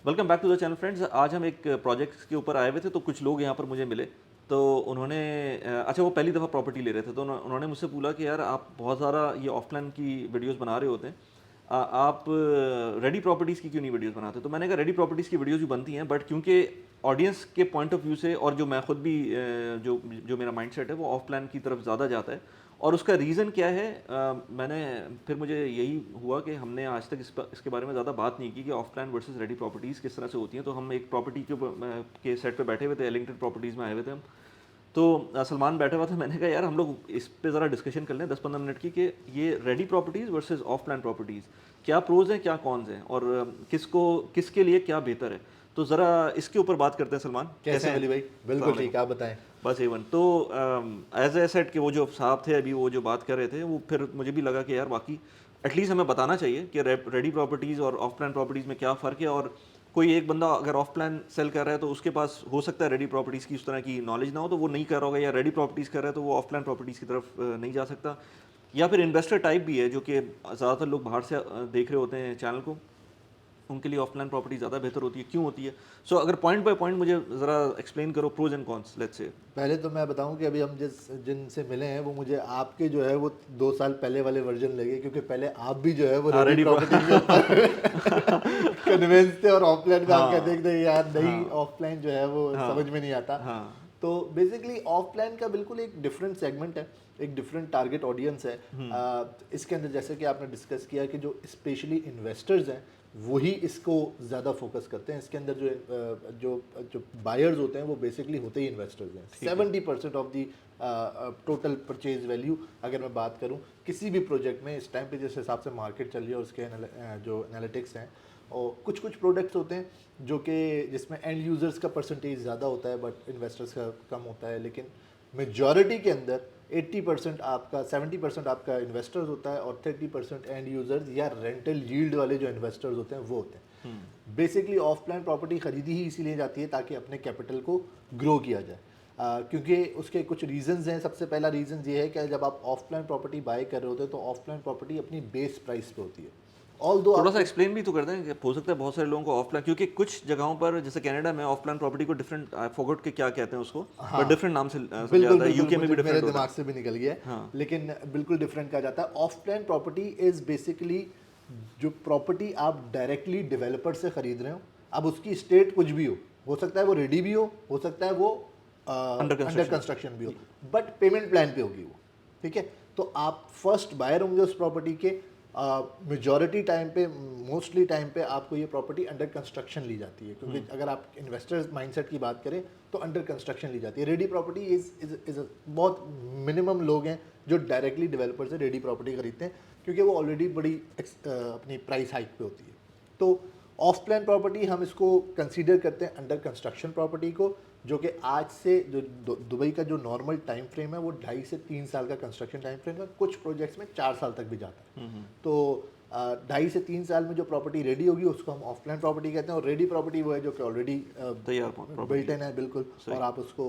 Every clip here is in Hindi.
Welcome back to the channel friends. आज हम एक प्रोजेक्ट के ऊपर आए हुए थे, तो कुछ लोग यहाँ पर मुझे मिले। तो उन्होंने अच्छा, वो पहली दफ़ा प्रॉपर्टी ले रहे थे, तो उन्होंने मुझसे बोला कि यार आप बहुत सारा ये ऑफलाइन की वीडियोस बना रहे होते हैं, आप रेडी प्रॉपर्टीज़ की क्यों नहीं वीडियोस बनाते? तो मैंने कहा रेडी प्रॉपर्टीज़ की वीडियोस भी बनती हैं, बट क्योंकि ऑडियंस के पॉइंट ऑफ व्यू से और जो मैं खुद भी जो जो मेरा माइंडसेट है वो ऑफलाइन की तरफ ज़्यादा जाता है। और उसका रीज़न क्या है, मैंने फिर मुझे यही हुआ कि हमने आज तक इसके बारे में ज़्यादा बात नहीं की कि ऑफलाइन वर्सेस रेडी प्रॉपर्टीज़ किस तरह से होती हैं। तो हम एक प्रॉपर्टी के सेट पे बैठे हुए थे, एलिंगटन प्रॉपर्टीज़ में आए हुए थे हम। तो सलमान बैठा हुआ था, मैंने कहा यार हम लोग इस पे ज़रा डिस्कशन कर लें 10-15 मिनट की कि ये ready properties versus offline properties, क्या प्रोज हैं क्या कॉन्स हैं, और किसके लिए क्या बेहतर है। तो ज़रा इसके ऊपर बात करते हैं। सलमान कैसे हैं हैं? वली भाई? बिल्कुल ठीक, आप बताएं। बस एवन तो एज ए सेट के वो जो साहब थे अभी वो जो बात कर रहे थे, वो फिर मुझे भी लगा कि यार बाकी एटलीस्ट हमें बताना चाहिए कि रेडी प्रॉपर्टीज़ और ऑफलाइन प्रॉपर्टीज़ में क्या फ़र्क है। और कोई एक बंदा अगर ऑफलाइन सेल कर रहा है तो उसके पास हो सकता है रेडी प्रॉपर्टीज़ की उस तरह की नॉलेज ना हो, तो वो नहीं कर रहा होगा, या रेडी प्रॉपर्टीज़ कर रहा है तो वो ऑफलाइन प्रॉपर्टीज़ की तरफ नहीं जा सकता। या फिर इन्वेस्टर टाइप भी है जो कि ज़्यादातर लोग बाहर से देख रहे होते हैं चैनल को, उनके लिए ऑफलाइन प्रॉपर्टी ज़्यादा बेहतर होती है, क्यों होती है? सो अगर पॉइंट बाय पॉइंट मुझे ज़रा एक्सप्लेन करो pros and cons, let's say. पहले तो मैं बताऊं कि अभी हम जिनसे मिले हैं वो मुझे आपके जो है वो 2 साल पहले वाले वर्जन लगे, क्योंकि पहले आप भी जो है वो हाँ, रेडी रेडी प्रॉपर्टी के ऊपर कन्विंस थे, और ऑफलाइन में आप हाँ कहते थे यार नहीं, हाँ ऑफलाइन जो है वो हाँ समझ में नहीं आता। हाँ। तो बेसिकली ऑफलाइन का बिल्कुल एक डिफरेंट सेगमेंट है, एक डिफरेंट टारगेट ऑडियंस है। इसके अंदर जैसे कि आपने डिस्कस किया कि जो स्पेशली इन्वेस्टर्स हैं वही इसको ज़्यादा फोकस करते हैं। इसके अंदर जो जो बायर्स होते हैं वो बेसिकली होते ही इन्वेस्टर्स हैं। 70% of the total purchase value अगर मैं बात करूं किसी भी प्रोजेक्ट में इस टाइम पे जिस हिसाब से मार्केट चल रही है और उसके जो एनालिटिक्स हैं, और कुछ कुछ प्रोडक्ट्स होते हैं जो कि जिसमें एंड यूज़र्स का परसेंटेज ज़्यादा होता है बट इन्वेस्टर्स का कम होता है, लेकिन मेजॉरिटी के अंदर 80% आपका 70% आपका इन्वेस्टर्स होता है और 30% एंड यूजर्स या रेंटल यील्ड वाले जो इन्वेस्टर्स होते हैं वो होते हैं। बेसिकली ऑफलाइन प्रॉपर्टी खरीदी ही इसीलिए जाती है ताकि अपने कैपिटल को ग्रो किया जाए, क्योंकि उसके कुछ रीजंस हैं। सबसे पहला रीज़न ये है कि जब आप ऑफलाइन प्रॉपर्टी बाय कर रहे होते हैं तो ऑफलाइन प्रॉपर्टी अपनी बेस प्राइस पे होती है। थोड़ा सा एक्सप्लेन भी तो कर दें कि हो सकता है बहुत सारे लोगों को ऑफलाइन, क्योंकि कुछ जगहों पर जैसे कनाडा में ऑफलाइन प्रॉपर्टी को डिफरेंट, आई फॉरगॉट के क्या कहते हैं उसको, हाँ, बट डिफरेंट नाम से समझा बिल्कुल जाता है। यूके में भी मेरे डिफरेंट होता दिमाग है। से भी निकल गया है, हाँ लेकिन बिल्कुल डिफरेंट कहा जाता है। ऑफलाइन प्रॉपर्टी इज बेसिकली जो प्रॉपर्टी आप डायरेक्टली डेवलपर से खरीद रहे हो। अब उसकी स्टेट कुछ भी हो सकता है वो रेडी भी हो सकता है वो अंडर कंस्ट्रक्शन भी हो, बट पेमेंट प्लान पे होगी वो। ठीक है, तो आप फर्स्ट बायर होंगे उस प्रॉपर्टी के। मेजॉरिटी टाइम पे, मोस्टली टाइम पे आपको ये प्रॉपर्टी अंडर कंस्ट्रक्शन ली जाती है, क्योंकि अगर आप इन्वेस्टर्स माइंडसेट की बात करें तो अंडर कंस्ट्रक्शन ली जाती है। रेडी प्रॉपर्टी इज बहुत मिनिमम लोग हैं जो डायरेक्टली डेवलपर से रेडी प्रॉपर्टी खरीदते हैं, क्योंकि वो ऑलरेडी बड़ी अपनी प्राइस हाइक पे होती है। तो ऑफ प्लान प्रॉपर्टी हम इसको कंसीडर करते हैं अंडर कंस्ट्रक्शन प्रॉपर्टी को, जो कि आज से जो दुबई का जो नॉर्मल टाइम फ्रेम है वो 2.5 से 3 साल का कंस्ट्रक्शन टाइम फ्रेम है। कुछ प्रोजेक्ट्स में 4 साल तक भी जाता है। तो 2.5 से 3 साल में जो प्रॉपर्टी रेडी होगी उसको हम ऑफलाइन प्रॉपर्टी कहते हैं, और रेडी प्रॉपर्टी वो है जो कि ऑलरेडी तैयार बिल्ट इन है, बिल्कुल, और आप उसको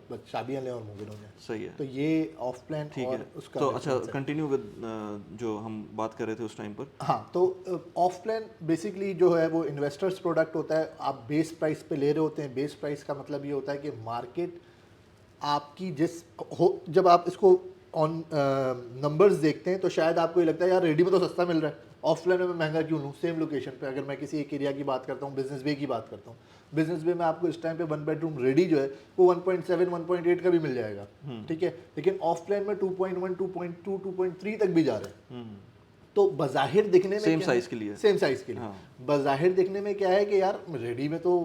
बस चाबियां लें और मूव इन हो जाए। सही है। तो ये ऑफलाइन ठीक है, उसका तो अच्छा difference है। कंटिन्यू विद जो हम बात कर रहे थे उस टाइम पर। हाँ, तो ऑफलाइन बेसिकली जो है वो इन्वेस्टर्स प्रोडक्ट होता है। आप बेस प्राइस पे ले रहे होते हैं। बेस प्राइस का मतलब ये होता है कि मार्केट आपकी जब आप इसको ऑन नंबर्स देखते हैं तो शायद आपको ये लगता है यार रेडी में तो सस्ता मिल रहा है, ऑफलाइन में महंगा क्यों लूँ। सेम लोकेशन पे अगर मैं किसी एक एरिया की बात करता हूँ, बिजनेस वे की बात करता हूँ, बिजनेस वे में आपको इस टाइम पे 1 बेडरूम रेडी जो है वो 1.7 1.8 का भी मिल जाएगा। ठीक है, लेकिन ऑफलाइन में 2.1 2.2 2.3 तक भी जा रहे हैं। तो बज़ाहिर दिखने में सेम साइज के लिए, सेम साइज के लिए हाँ। बज़ाहिर दिखने में क्या है कि यार रेडी में तो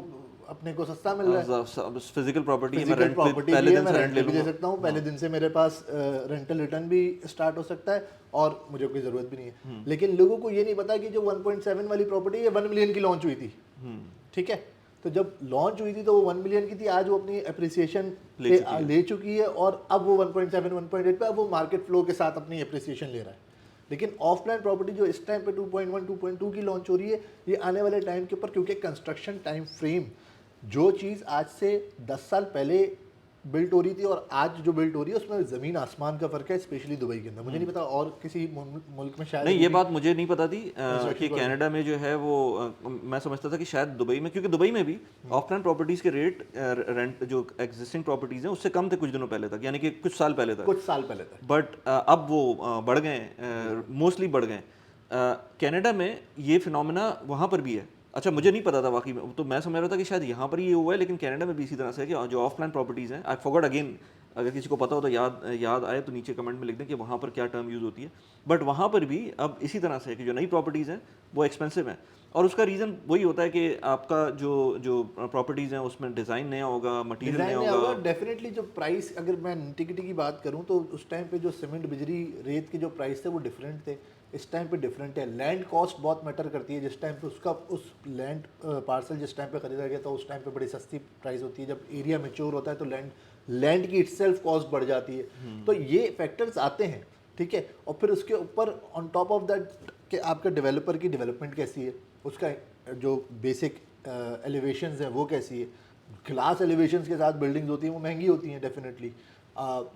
अपने को सस्ता मिल रहा है। फिजिकल प्रॉपर्टी है, मैं फिजिकल रेंट पे प्रॉपर्टी पहले भी है, दिन मैं से रेंट रेंट ले भी दे लूंगा। सकता हूँ। पहले दिन से मेरे पास रेंटल रिटर्न भी स्टार्ट हो सकता है और मुझे कोई ज़रूरत भी नहीं है। लेकिन लोगों को ये नहीं पता कि जो 1.7 वाली प्रॉपर्टी है 1 मिलियन की लॉन्च हुई थी। ठीक है, तो जब लॉन्च हुई थी तो वो 1 मिलियन की थी, आज वो अपनी अप्रिसिएशन ले चुकी है, और अब वो 1.7 1.8 पे अब वो मार्केट फ्लो के साथ अपनी अप्रिसिएशन ले रहा है। लेकिन ऑफलाइन प्रॉपर्टी जो इस टाइम पे 2.1 2.2 की लॉन्च हो रही है, ये आने वाले टाइम के ऊपर, क्योंकि कंस्ट्रक्शन टाइम फ्रेम जो चीज़ आज से 10 साल पहले बिल्ट हो रही थी और आज जो बिल्ट हो रही है उसमें ज़मीन आसमान का फ़र्क है, स्पेशली दुबई के अंदर। मुझे नहीं पता और किसी मुल्क में शायद नहीं, ये बात मुझे नहीं पता थी कि Construction कनाडा में जो है वो मैं समझता था कि शायद दुबई में, क्योंकि दुबई में भी ऑफ प्लान प्रॉपर्टीज़ के रेट रेंट जो एग्जिस्टिंग प्रॉपर्टीज़ हैं उससे कम थे कुछ दिनों पहले तक, यानी कि कुछ साल पहले तक। कुछ साल पहले तक। बट अब वो बढ़ गए, मोस्टली बढ़ गए। कनाडा में ये फिनोमेना वहाँ पर भी है। अच्छा, मुझे नहीं पता था वाकई में, तो मैं समझ रहा था कि शायद यहाँ पर ही ये हुआ है, लेकिन कनाडा में भी इसी तरह से है कि जो ऑफ प्लान प्रॉपर्टीज़ हैं, आई फॉरगॉट अगेन, अगर किसी को पता हो तो याद आए तो नीचे कमेंट में लिख दें कि वहाँ पर क्या टर्म यूज़ होती है। बट वहाँ पर भी अब इसी तरह से है कि जो नई प्रॉपर्टीज़ हैं वो एक्सपेंसिव हैं, और उसका रीज़न वही होता है कि आपका जो प्रॉपर्टीज़ हैं उसमें डिज़ाइन नया होगा, मटीरियल डिज़ाइन नया नहीं होगा। होगा डेफिनेटली। जो प्राइस, अगर मैं टिकटी की बात करूं तो उस टाइम पे जो सीमेंट, बिजली, रेत के जो प्राइस थे वो डिफरेंट थे, इस टाइम पे डिफरेंट है। लैंड कॉस्ट बहुत मैटर करती है। जिस टाइम पे उसका उस लैंड पार्सल जिस टाइम पे खरीदा गया था उस टाइम पे बड़ी सस्ती प्राइस होती है। जब एरिया मेच्योर होता है तो लैंड की इटसेल्फ कॉस्ट बढ़ जाती है। तो ये फैक्टर्स आते हैं, ठीक है। और फिर उसके ऊपर ऑन टॉप ऑफ दैट कि आपका डेवलपर की डेवलपमेंट कैसी है, उसका जो बेसिक एलिवेशंस हैं वो कैसी है। क्लास एलिवेशंस के साथ बिल्डिंग्स होती हैं वो महंगी होती हैं डेफिनेटली।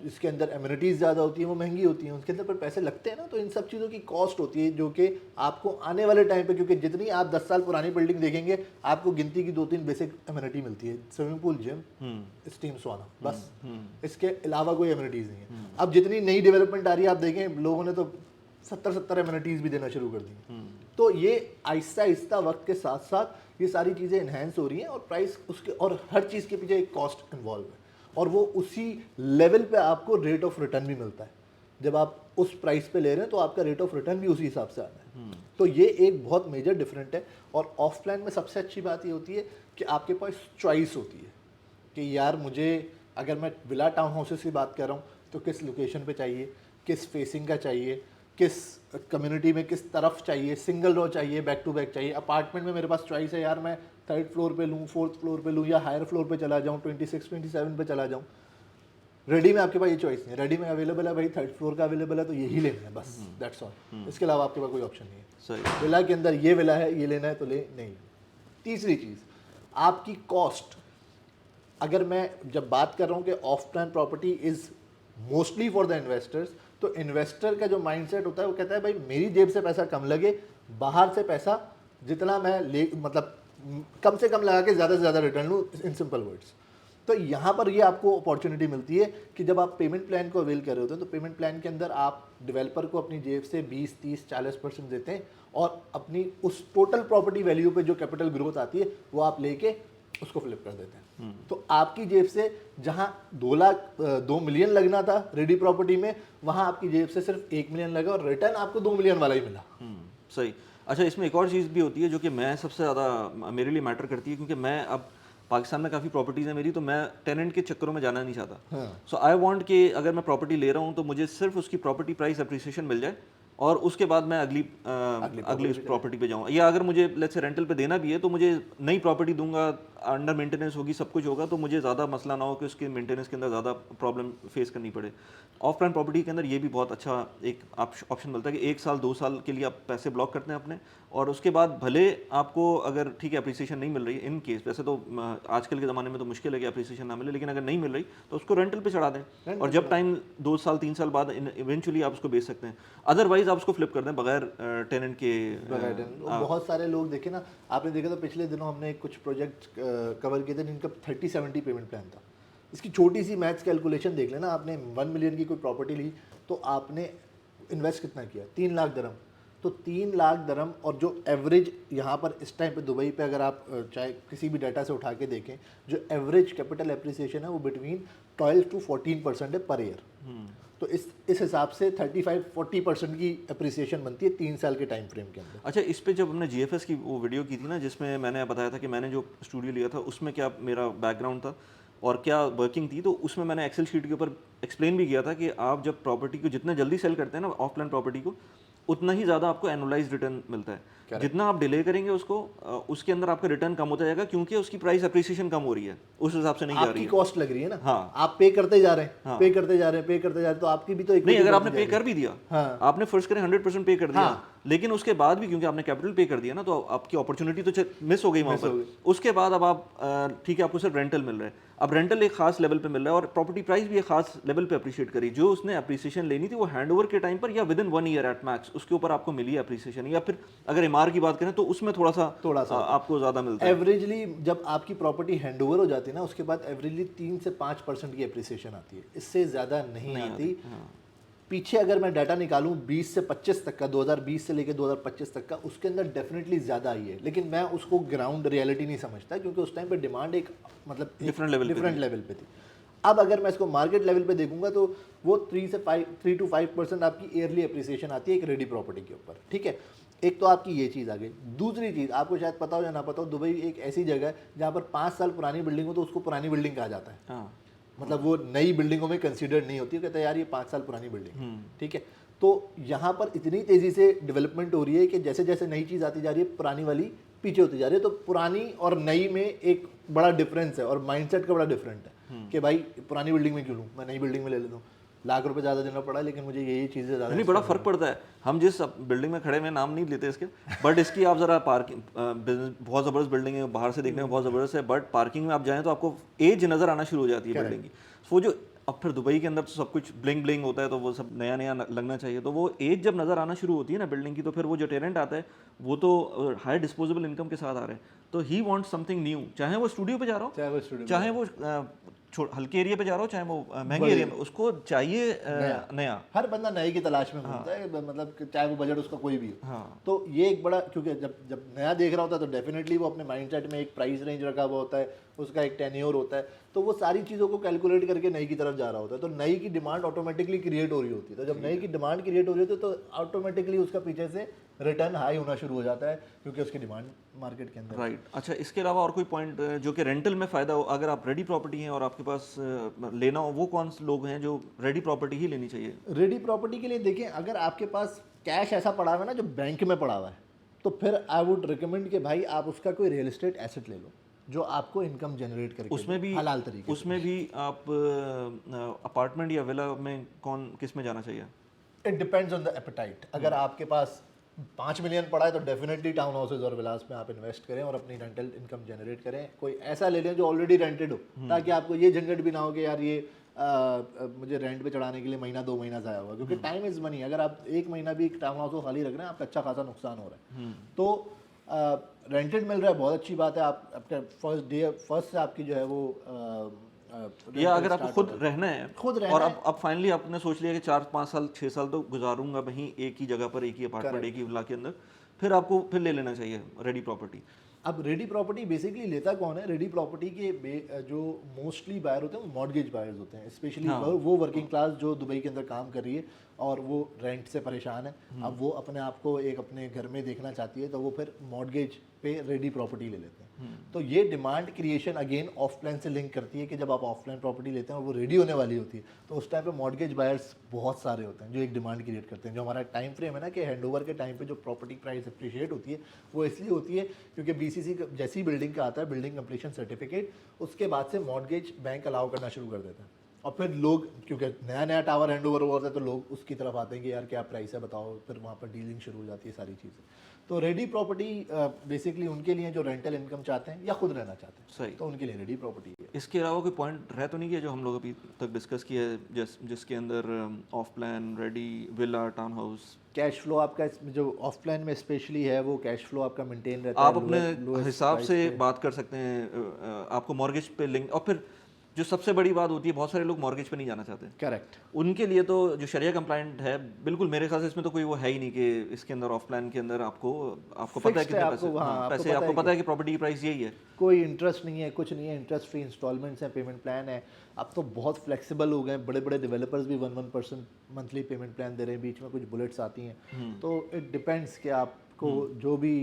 इसके अंदर एमिनिटीज़ ज़्यादा होती हैं वो महंगी होती हैं, उसके अंदर पर पैसे लगते हैं ना, तो इन सब चीज़ों की कॉस्ट होती है जो कि आपको आने वाले टाइम पे, क्योंकि जितनी आप 10 साल पुरानी बिल्डिंग देखेंगे आपको गिनती की 2-3 बेसिक एमिनिटी मिलती है, स्विमिंग पूल, जिम, स्टीम सोना, बस। इसके अलावा कोई एमिनिटीज़ नहीं है। अब जितनी नई डेवलपमेंट आ रही है आप देखें, लोगों ने तो 70 एमिनिटीज़ भी देना शुरू कर दी। तो ये आहिस्ता आहिस्ता वक्त के साथ साथ ये सारी चीज़ें इन्हेंस हो रही हैं, और प्राइस उसके, और हर चीज़ के पीछे एक कॉस्ट इन्वॉल्व है, और वो उसी लेवल पे आपको रेट ऑफ रिटर्न भी मिलता है। जब आप उस प्राइस पे ले रहे हैं तो आपका रेट ऑफ रिटर्न भी उसी हिसाब से आता है। तो ये एक बहुत मेजर डिफरेंट है। और ऑफ प्लान में सबसे अच्छी बात ये होती है कि आपके पास चॉइस होती है कि यार मुझे, अगर मैं विला टाउन हाउसेस की बात कर रहा हूँ तो किस लोकेशन पे चाहिए, किस फेसिंग का चाहिए, किस कम्युनिटी में किस तरफ चाहिए, सिंगल रो चाहिए, बैक टू बैक चाहिए। अपार्टमेंट में मेरे पास चॉइस है, यार मैं 3rd फ्लोर पे लूँ, 4th फ्लोर पे लूँ, या हायर फ्लोर पे चला जाऊँ, 26-27 पे चला जाऊँ। रेडी में आपके पास ये चॉइस नहीं है। रेडी में अवेलेबल है भाई, 3rd फ्लोर का अवेलेबल है तो यही लेना है, बस दैट्स ऑल। इसके अलावा आपके पास कोई ऑप्शन नहीं है। सही। विला के अंदर ये विला है, ये लेना है तो ले, नहीं। तीसरी चीज़, आपकी कॉस्ट। अगर मैं जब बात कर रहा हूँ कि of plan property is mostly for the investors, तो इन्वेस्टर का जो माइंडसेट होता है वो कहता है भाई मेरी जेब से पैसा कम लगे, बाहर से पैसा जितना मैं ले, मतलब कम से कम लगा के ज़्यादा से ज़्यादा रिटर्न लूँ, इन सिंपल वर्ड्स। तो यहाँ पर ये आपको अपॉर्चुनिटी मिलती है कि जब आप पेमेंट प्लान को अवेल कर रहे होते हैं तो पेमेंट प्लान के अंदर आप डेवलपर को अपनी जेब से 20-30-40% देते हैं, और अपनी उस टोटल प्रॉपर्टी वैल्यू पे जो कैपिटल ग्रोथ आती है वो आप लेके उसको फ्लिप कर देते हैं। तो आपकी जेब से जहां 2 मिलियन लगना था रेडी प्रॉपर्टी में, वहां आपकी जेब से सिर्फ 1 मिलियन लगा और रिटर्न आपको 2 मिलियन वाला ही मिला। सही। अच्छा, इसमें एक और चीज़ भी होती है जो कि मैं सबसे ज़्यादा मेरे लिए मैटर करती है, क्योंकि मैं अब पाकिस्तान में काफ़ी प्रॉपर्टीज़ हैं मेरी, तो मैं टेनेंट के चक्करों में जाना नहीं चाहता। सो आई वांट कि अगर मैं प्रॉपर्टी ले रहा हूँ तो मुझे सिर्फ उसकी प्रॉपर्टी प्राइस अप्रिसिएशन मिल जाए, और उसके बाद मैं अगली उस प्रॉपर्टी पे जाऊँ। या अगर मुझे लेट्स से रेंटल पे देना भी है तो मुझे नई प्रॉपर्टी दूंगा, अंडर मेंटेनेंस होगी, सब कुछ होगा, तो मुझे ज़्यादा मसला ना हो कि उसके मेंटेनेंस के अंदर ज़्यादा प्रॉब्लम फेस करनी पड़े। ऑफ प्लान प्रॉपर्टी के अंदर ये भी बहुत अच्छा एक ऑप्शन मिलता है कि 1 साल 2 साल के लिए आप पैसे ब्लॉक करते हैं अपने, और उसके बाद भले आपको अगर ठीक है अप्रिसिएशन नहीं मिल रही इन केस, वैसे तो आजकल के ज़माने में तो मुश्किल है कि अप्रिसिएशन ना मिले, लेकिन अगर नहीं मिल रही तो उसको रेंटल पे चढ़ा दें, और जब टाइम 2 साल 3 साल बाद इवेंचुअली आप उसको बेच सकते हैं। अदरवाइज आप उसको फ्लिप कर दें बगैर टेनेंट के। बहुत सारे लोग देखे ना, आपने देखा तो पिछले दिनों हमने कुछ प्रोजेक्ट कवर किए थे जिनका 30-70 पेमेंट प्लान था। इसकी छोटी सी मैथ्स कैलकुलेशन देख लेना, आपने 1 मिलियन की कोई प्रॉपर्टी ली तो आपने इन्वेस्ट कितना किया, 3 लाख दरम। तो 3 लाख दरम, और जो एवरेज यहाँ पर इस टाइम पे दुबई पे अगर आप चाहे किसी भी डाटा से उठा के देखें, जो एवरेज कैपिटल एप्रिसिएशन है वो बिटवीन 12-14% है पर ईयर। तो इस हिसाब से 35-40% की अप्रिसिएशन बनती है 3 साल के टाइम फ्रेम के अंदर। अच्छा, इस पे जब हमने जीएफएस की वो वीडियो की थी ना, जिसमें मैंने बताया था कि मैंने जो स्टूडियो लिया था उसमें क्या मेरा बैकग्राउंड था और क्या वर्किंग थी, तो उसमें मैंने एक्सेल शीट के ऊपर एक्सप्लेन भी किया था कि आप जब प्रॉपर्टी को जितना जल्दी सेल करते हैं ना ऑफ प्लान प्रॉपर्टी को, उतना ही ज़्यादा आपको एनुअलाइज्ड रिटर्न मिलता है। जितना आप डिले करेंगे उसको उसके अंदर आपका रिटर्न कम होता जाएगा, क्योंकि उसकी प्राइस अप्रिसिएशन कम हो रही है, उस हिसाब से नहीं जा रही आपकी है। कॉस्ट लग रही है ना, हाँ। आप पे करते जा रहे हैं, पे करते जा रहे हैं, पे करते जा रहे हैं, तो आपकी भी तो नहीं, इक्विटी अगर बढ़ती आपने पे जाएगी। कर भी दिया, हाँ। आपने फर्स्ट करें 100% पे कर दिया, हाँ। लेकिन उसके बाद भी क्योंकि आपने कैपिटल पे कर दिया ना, तो आपकी अपॉर्चुनिटी तो मिस हो गई वहां पर। उसके बाद अब आप ठीक है, आपको सिर्फ रेंटल मिल रहा है, अब रेंटल एक खास लेवल पे मिल रहा है और प्रॉपर्टी प्राइस भी एक खास लेवल पे अप्रिशिएट करी। जो उसने अप्रिसिएशन लेनी थी वो हैंडओवर के टाइम पर या with in 1 year at max उसके ऊपर आपको मिली है अप्रिसिएशन, या फिर अगर एमआर की बात करें तो उसमें थोड़ा सा आपको ज्यादा मिलता है। एवरेजली जब आपकी प्रॉपर्टी हैंडओवर हो जाती है ना, उसके बाद एवरेजली 3 से 5% की अप्रिसिएशन आती है, इससे ज़्यादा नहीं आती। पीछे अगर मैं डाटा निकालूं 20 से 25 तक का, 2020 से लेकर 2025 तक का, उसके अंदर डेफिनेटली ज़्यादा आई है, लेकिन मैं उसको ग्राउंड रियलिटी नहीं समझता, क्योंकि उस टाइम पे डिमांड एक मतलब डिफरेंट लेवल पे थी। अब अगर मैं इसको मार्केट लेवल पे देखूंगा तो वो 3 to 5% आपकी ईयरली अप्रिसिएशन आती है एक रेडी प्रॉपर्टी के ऊपर, ठीक है। एक तो आपकी ये चीज़ आ गई। दूसरी चीज़ आपको शायद पता हो या ना पता हो, दुबई एक ऐसी जगह है जहाँ पर 5 साल पुरानी बिल्डिंग हो तो उसको पुरानी बिल्डिंग कहा जाता है। हाँ। मतलब वो नई बिल्डिंगों में कंसीडर नहीं होती, कहते हैं यार ये 5 साल पुरानी बिल्डिंग, ठीक है। तो यहाँ पर इतनी तेज़ी से डेवलपमेंट हो रही है कि जैसे जैसे नई चीज़ आती जा रही है, पुरानी वाली पीछे होती जा रही है। तो पुरानी और नई में एक बड़ा डिफरेंस है और माइंडसेट का बड़ा डिफरेंट है कि भाई पुरानी बिल्डिंग में क्यों लूँ, मैं नई बिल्डिंग में ले लेता हूँ। लाख रुपए ज़्यादा देना पड़ा, लेकिन मुझे ये चीज़ें ज़्यादा नहीं, बड़ा फर्क पड़ता है। हम जिस बिल्डिंग में खड़े हैं, नाम नहीं लेते इसके, बट इसकी आप जरा पार्किंग, बहुत ज़बरदस्त बिल्डिंग है, बाहर से देखने में बहुत ज़बरदस्त है, बट पार्किंग में आप जाएं तो आपको एज नज़र आना शुरू हो जाती है बिल्डिंग की। वो जो अब फिर दुबई के अंदर तो सब कुछ ब्लिंग ब्लिंग होता है, तो वो सब नया नया लगना चाहिए, तो वो एज जब नज़र आना शुरू होती है ना बिल्डिंग की, तो फिर वो जो टेनेंट आता है वो तो हाई डिस्पोजेबल इनकम के साथ आ रहे हैं, तो ही वांट्स समथिंग न्यू, चाहे वो स्टूडियो पे जा रहा हो, चाहे वो हल्के एरिया पे जा रहा हो, चाहे वो महंगे एरिया में, उसको चाहिए नया। हर बंदा नए की तलाश में घूमता है, मतलब कि चाहे वो बजट उसका कोई भी हो। हाँ। तो ये एक बड़ा, क्योंकि जब नया देख रहा होता है तो डेफिनेटली वो अपने माइंडसेट में एक प्राइस रेंज रखा हुआ होता है, उसका एक टेन्योर होता है, तो वो सारी चीज़ों को कैलकुलेट करके नई की तरफ जा रहा होता है। तो नई की डिमांड ऑटोमेटिकली क्रिएट हो रही होती है, तो जब नई की डिमांड क्रिएट हो रही होती है तो ऑटोमेटिकली उसका पीछे से रिटर्न हाई होना शुरू हो जाता है, क्योंकि उसकी डिमांड मार्केट के अंदर। राइट। अच्छा, इसके अलावा और कोई पॉइंट जो कि रेंटल में फ़ायदा हो, अगर आप रेडी प्रॉपर्टी हैं और आपके पास लेना हो, वो कौन से लोग हैं जो रेडी प्रॉपर्टी ही लेनी चाहिए? रेडी प्रॉपर्टी के लिए देखें, अगर आपके पास कैश ऐसा पड़ा हुआ है ना जो बैंक में पड़ा हुआ है, तो फिर आई वुड रिकमेंड कि भाई आप उसका कोई रियल एस्टेट एसेट ले लो जो आपको इनकम जनरेट करके उसमें भी हलाल तरीके। उसमें भी आप अपार्टमेंट या विला में किस में जाना चाहिए? It depends on the apatite. अगर आपके पास 5 मिलियन पड़ा है तो डेफिनेटली टाउन हाउसेज और विलास में आप इन्वेस्ट करें और अपनी रेंटल इनकम जनरेट करें। कोई ऐसा ले लें जो ऑलरेडी रेंटेड हो, ताकि आपको ये झंझट भी ना हो कि यार ये मुझे रेंट पे चढ़ाने के लिए महीना 2 महीना ज़ाया हुआ, क्योंकि टाइम इज़ मनी। अगर आप 1 महीना भी एक टाउन हाउस को खाली रख रहे हैं, आपका अच्छा खासा नुकसान हो रहा है। तो रेंटेड मिल रहा है, बहुत अच्छी बात है। आप अपने फर्स्ट से आपकी जो है वो या अगर आपको खुद रहना है, खुद रहना और अब फाइनली आपने सोच लिया कि 4-5 साल 6 साल तो गुजारूंगा वहीं एक ही जगह पर, एक ही अपार्टमेंट, एक ही विला के अंदर, फिर आपको फिर ले लेना चाहिए रेडी प्रॉपर्टी। अब रेडी प्रॉपर्टी बेसिकली लेता कौन है? रेडी प्रॉपर्टी के जो मोस्टली बायर होते हैं वो मॉर्गेज बायर्स होते हैं, स्पेशली वो वर्किंग क्लास जो दुबई के अंदर काम कर रही है और वो रेंट से परेशान है। अब वो अपने आप को एक अपने घर में देखना चाहती है, तो वो फिर मॉर्गेज पे रेडी प्रॉपर्टी ले लेते हैं। तो ये demand creation again of plan से लिंक करती है कि जब आप ऑफ प्लान प्रॉपर्टी लेते हैं और वो रेडी होने वाली होती है, तो उस टाइम पे मॉर्गेज बायर्स बहुत सारे होते हैं जो एक डिमांड क्रिएट करते हैं। जो हमारा टाइम फ्रेम है ना कि हैंडओवर के टाइम पे जो प्रॉपर्टी प्राइस अप्रिशिएट होती है, वो इसलिए होती है क्योंकि बीसीसी जैसी बिल्डिंग का आता है, बिल्डिंग कंप्लीशन सर्टिफिकेट, उसके बाद से मॉर्गेज बैंक अलाउ करना शुरू कर देता है। और फिर लोग, क्योंकि नया नया टावर हैंडओवर हुआ होता है, तो लोग उसकी तरफ आते हैं कि यार क्या प्राइस है बताओ, फिर वहाँ पर डीलिंग शुरू हो जाती है सारी चीज़ें। तो रेडी प्रॉपर्टी बेसिकली उनके लिए जो रेंटल इनकम चाहते हैं या खुद रहना चाहते हैं, सही, तो उनके लिए रेडी प्रॉपर्टी है। इसके अलावा कोई पॉइंट रह तो नहीं किया जो हम लोग अभी तक डिस्कस किया है, जिसके अंदर of plan, ready, villa, town house? Cash flow आपका जो ऑफ प्लान में स्पेशली है, वो कैश फ्लो आपका मेंटेन रहता है। आप अपने हिसाब से बात कर सकते हैं, आपको मॉर्गेज पे लिंक, और फिर जो सबसे बड़ी बात होती है, बहुत सारे लोग मॉर्गेज पे नहीं जाना चाहते। करेक्ट। उनके लिए तो जो शरिया कंप्लाइंट है, बिल्कुल मेरे ख्याल से इसमें तो कोई वो है ही नहीं कि इसके अंदर ऑफ प्लान के अंदर आपको पता है कितने पैसे, आपको पता है कि प्रॉपर्टी की प्राइस यही है, कोई इंटरेस्ट नहीं है, कुछ नहीं है, इंटरेस्ट फ्री इंस्टॉलमेंट्स हैं, पेमेंट प्लान है। अब तो बहुत फ्लेक्सिबल हो गए, बड़े बड़े डेवलपर्स भी 1% मंथली पेमेंट प्लान दे रहे हैं, बीच में कुछ बुलेट्स आती हैं। तो इट डिपेंड्स कि आपको जो भी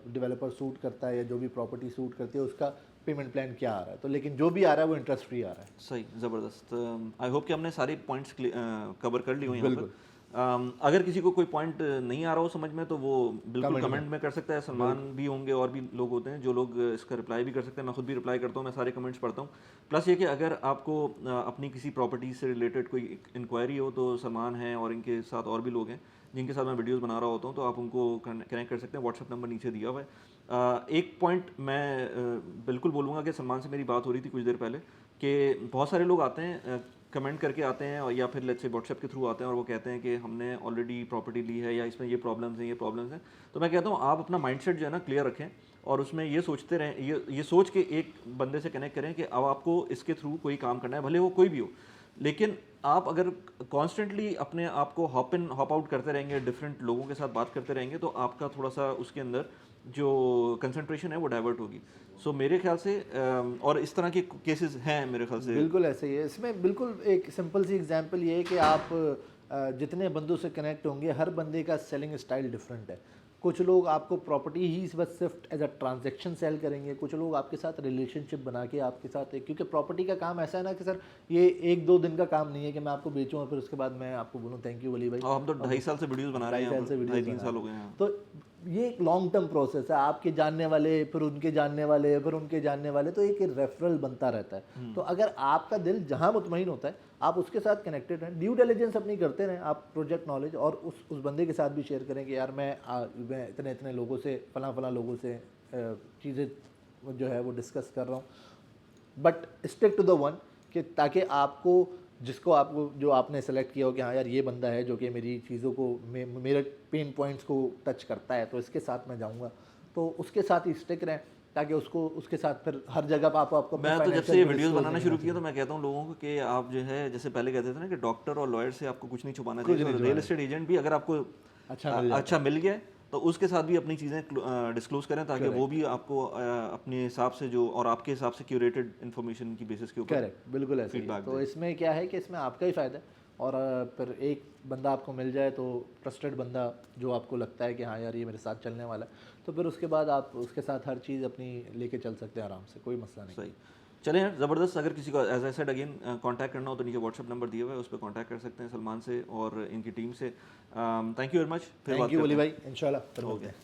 डेवलपर सूट करता है या जो भी प्रॉपर्टी सूट करती है उसका पेमेंट प्लान क्या आ रहा है। तो लेकिन जो भी आ रहा है वो इंटरेस्ट फ्री आ रहा है। सही, ज़बरदस्त। आई होप कि हमने सारी पॉइंट्स कवर कर ली हुई हैं। अगर किसी को कोई पॉइंट नहीं आ रहा हो समझ में तो वो बिल्कुल कमेंट में कर सकता है। सलमान भी होंगे और भी लोग होते हैं जो लोग इसका रिप्लाई भी कर सकते हैं। मैं खुद भी रिप्लाई करता हूँ, मैं सारे कमेंट्स पढ़ता हूँ। प्लस ये कि अगर आपको अपनी किसी प्रॉपर्टी से रिलेटेड कोई इंक्वायरी हो तो सलमान है और इनके साथ और भी लोग हैं जिनके साथ मैं वीडियोस बना रहा होता हूँ, तो आप उनको कनेक्ट कर सकते हैं। व्हाट्सअप नंबर नीचे दिया हुआ है। एक पॉइंट मैं बिल्कुल बोलूँगा कि सलमान से मेरी बात हो रही थी कुछ देर पहले कि बहुत सारे लोग आते हैं, कमेंट करके आते हैं और या फिर लेट्स से व्हाट्सएप के थ्रू आते हैं और वो कहते हैं कि हमने ऑलरेडी प्रॉपर्टी ली है या इसमें ये प्रॉब्लम्स हैं, ये प्रॉब्लम्स हैं। तो मैं कहता हूँ आप अपना माइंडसेट जो है ना क्लियर रखें और उसमें ये सोचते रहें, ये सोच के एक बंदे से कनेक्ट करें कि अब आपको इसके थ्रू कोई काम करना है, भले वो कोई भी हो। लेकिन आप अगर कॉन्स्टेंटली अपने आप को हॉप इन हॉप आउट करते रहेंगे, डिफरेंट लोगों के साथ बात करते रहेंगे, तो आपका थोड़ा सा उसके अंदर जो कंसंट्रेशन है वो डाइवर्ट होगी। सो मेरे ख्याल से और इस तरह के केसेस हैं मेरे ख्याल से। बिल्कुल ऐसे ही है। इसमें बिल्कुल एक सिंपल सी एग्जांपल ये है कि आप जितने बंदों से कनेक्ट होंगे, हर बंदे का सेलिंग स्टाइल डिफरेंट है। कुछ लोग आपको प्रॉपर्टी ही बस सिर्फ एज अ ट्रांजैक्शन सेल करेंगे, कुछ लोग आपके साथ रिलेशनशिप बना के आपके साथ क्योंकि प्रॉपर्टी का काम ऐसा है ना कि सर ये 1-2 दिन का काम नहीं है कि मैं आपको बेचूं और फिर उसके बाद मैं आपको बोलूं थैंक यू वली भाई। हम तो 2.5 साल से वीडियोस बना रहे हैं, 2.5 साल से वीडियो 2.5-3 साल हो गए हैं। तो ये एक लॉन्ग टर्म प्रोसेस है। आपके जानने वाले, फिर उनके जानने वाले, फिर उनके जानने वाले, तो एक रेफरल बनता रहता है। तो अगर आपका दिल जहां मुतमईन होता है आप उसके साथ कनेक्टेड रहें, ड्यू डिलिजेंस अपनी करते रहें, आप प्रोजेक्ट नॉलेज और उस बंदे के साथ भी शेयर करें कि यार मैं इतने इतने लोगों से फलां लोगों से चीज़ें जो है वो डिस्कस कर रहा हूँ। But stick to the one कि ताकि आपको जो आपने सेलेक्ट किया हो कि हाँ यार ये बंदा है जो कि मेरी चीज़ों को मेरे पेन पॉइंट्स को टच करता है, तो इसके साथ मैं जाऊँगा, तो उसके साथ ही स्टिक रहें ताकि उसके साथ फिर हर जगह पर आपको मैं तो जब से ये वीडियोस बनाना शुरू किया तो मैं कहता हूँ लोगों को कि आप जो है जैसे पहले कहते थे ना कि डॉक्टर और लॉयर से आपको कुछ नहीं छुपाना चाहिए, तो रियल एस्टेट एजेंट भी अगर आपको अच्छा मिल गया तो उसके साथ भी अपनी चीज़ें डिस्क्लोज करें ताकि वो भी आपको अपने हिसाब से जो और आपके हिसाब से क्यूरेटेड इन्फॉर्मेशन की बेसिस के ऊपर करेक्ट, बिल्कुल ऐसे ही। तो इसमें क्या है कि इसमें आपका ही फ़ायदा है और फिर एक बंदा आपको मिल जाए तो ट्रस्टेड बंदा जो आपको लगता है कि हाँ यार ये मेरे साथ चलने वाला है, तो फिर उसके बाद आप उसके साथ हर चीज़ अपनी लेके चल सकते हैं आराम से, कोई मसला नहीं। सही, चलें यार ज़बरदस्त। अगर किसी को as I said again contact करना हो तो नीचे व्हाट्सअप नंबर दिया हुआ है, उस पर कांटेक्ट कर सकते हैं सलमान से और इनकी टीम से। Thank you very much. Thank you Wali भाई, इंशाल्लाह फिर मिलते हैं।